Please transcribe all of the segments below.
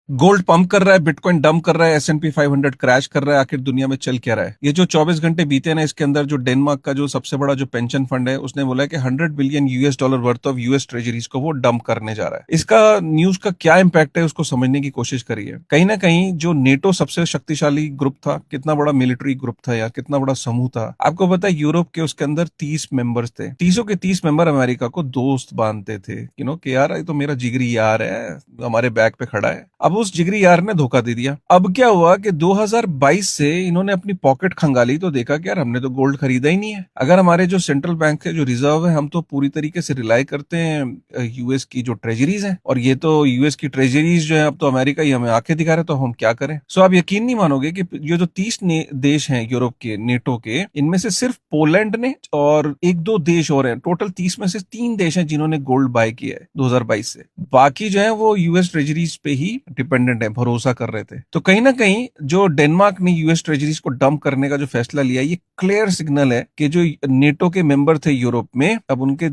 Gold pump कर रहा है, बिटकॉइन डंप कर रहा है, S&P 500 क्रैश कर रहा है। आखिर दुनिया में चल क्या रहा है? ये जो 24 घंटे बीते ना, इसके अंदर जो डेनमार्क का जो सबसे बड़ा जो पेंशन फंड है, उसने बोला है कि $100 billion worth of US treasuries को वो डंप करने जा रहा है। इसका न्यूज का क्या इम्पैक्ट है उसको समझने की कोशिश करिए। कहीं ना कहीं जो नेटो सबसे शक्तिशाली ग्रुप था, कितना बड़ा मिलिट्री ग्रुप था या कितना बड़ा समूह था, आपको पता है यूरोप के उसके अंदर 30 मेंबर्स थे। 30 के 30 मेंबर अमेरिका को दोस्त बांधते थे, कि यार ये तो मेरा जिगरी यार है, हमारे बैक पे खड़ा है। अब उस जिगरी यार ने धोखा दे दिया। अब क्या हुआ कि 2022 से इन्होंने अपनी पॉकेट खंगाली तो देखा कि यार हमने तो गोल्ड खरीदा ही नहीं है। अगर हमारे जो सेंट्रल बैंक के जो रिजर्व है, हम तो पूरी तरीके से रिलाई करते हैं यूएस की जो ट्रेजरीज हैं, और ये तो यूएस की ट्रेजरीज जो है, अब तो अमेरिका ही हमें आंखें दिखा रहे, तो हम क्या करें। सो आप यकीन नहीं मानोगे कि ये जो 30 देश हैं यूरोप के, नेटो के, इनमें से सिर्फ पोलैंड ने और एक दो देश और हैं, टोटल 30 में से 3 देश हैं जिन्होंने गोल्ड बाय किया है 2022 से। बाकी जो है वो यूएस ट्रेजरीज पे ही डिपेंडेंट है, भरोसा कर रहे थे। तो कहीं ना कहीं जो डेनमार्क ने यूएस ट्रेजरीज को डंप करने का जो फैसला लिया, ये क्लियर सिग्नल है कि जो नेटो के मेंबर थे यूरोप में, अब उनके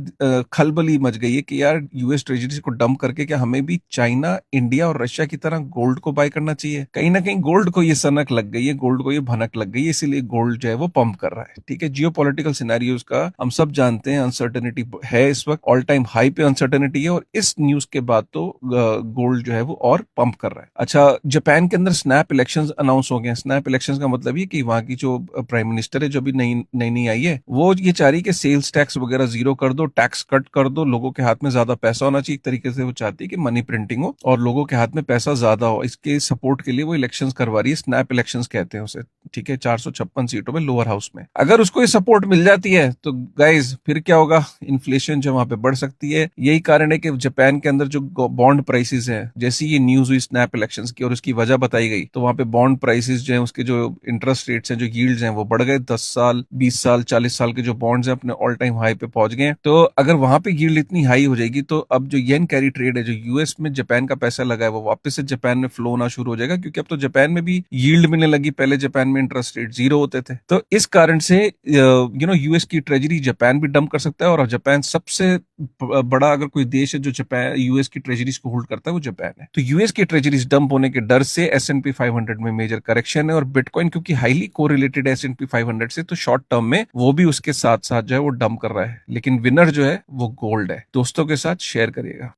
खलबली मच गई है कि यार यूएस ट्रेजरीज को डंप करके क्या हमें भी चाइना, इंडिया और रशिया की तरह गोल्ड को बाय करना चाहिए। कहीं ना कहीं गोल्ड को ये सनक लग गई है, गोल्ड को ये भनक लग गई है, इसीलिए गोल्ड जो है वो पंप कर रहा है। ठीक है, जियो पॉलिटिकल सिनेरियोज का हम सब जानते हैं, अनसर्टेनिटी है इस वक्त, ऑल टाइम हाई पे अनसर्टेनिटी है, और इस न्यूज के बाद तो गोल्ड जो है वो और पंप कर रहा है। अच्छा, जापान के अंदर स्नैप इलेक्शंस अनाउंस हो गए हैं। स्नैप इलेक्शंस का मतलब ये कि वहां की जो प्राइम मिनिस्टर है, जो भी नई नई नई आई है, वो ये चाह रही है कि सेल्स टैक्स वगैरह जीरो कर दो, टैक्स कट कर दो, लोगों के हाथ में ज्यादा पैसा होना चाहिए। एक तरीके से वो चाहती है कि मनी प्रिंटिंग हो और लोगों के हाथ में पैसा ज्यादा हो। इसके सपोर्ट के लिए वो इलेक्शंस करवा रही है, स्नैप इलेक्शंस कहते हैं उसे। ठीक है, 456 सीटों में लोअर हाउस में अगर उसको ये सपोर्ट मिल जाती है तो गाइज फिर क्या होगा, इन्फ्लेशन जो वहां पे बढ़ सकती है। यही कारण है कि जापान के अंदर जो बॉन्ड प्राइसेस हैं, जैसी ये न्यूज हुई स्नैप इलेक्शंस की और उसकी वजह बताई गई, तो वहां पे बॉन्ड प्राइसेस जो है, उसके जो इंटरेस्ट रेट्स हैं, जो यील्ड्स हैं, वो बढ़ गए। 10 साल, 20 साल, 40 साल के जो बॉन्ड्स हैं अपने ऑल टाइम हाई पे पहुंच गए हैं। तो अगर वहां पे यील्ड इतनी हाई हो जाएगी तो अब जो येन कैरी ट्रेड है, जो यूएस में जापान का पैसा लगा है, वो वापस से जापान में फ्लो होना शुरू हो जाएगा, क्योंकि अब तो जापान में भी यील्ड मिलने लगी। पहले जापान में इंटरेस्ट रेट जीरो होते थे। तो इस कारण से यूएस की ट्रेजरी जापान भी डंप कर सकता है, और जापान सबसे बड़ा अगर कोई देश है जो जापान यूएस की ट्रेजरीज को होल्ड करता है, वो जापान है। तो यूएस की ट्रेजरीज डंप होने के डर से S&P 500 में मेजर करेक्शन है, और बिटकॉइन क्योंकि हाईली कोरिलेटेड है S&P 500 से, तो शॉर्ट टर्म में वो भी उसके साथ साथ जो है वो डंप कर रहा है। लेकिन विनर जो है वो गोल्ड है। दोस्तों के साथ शेयर करिएगा।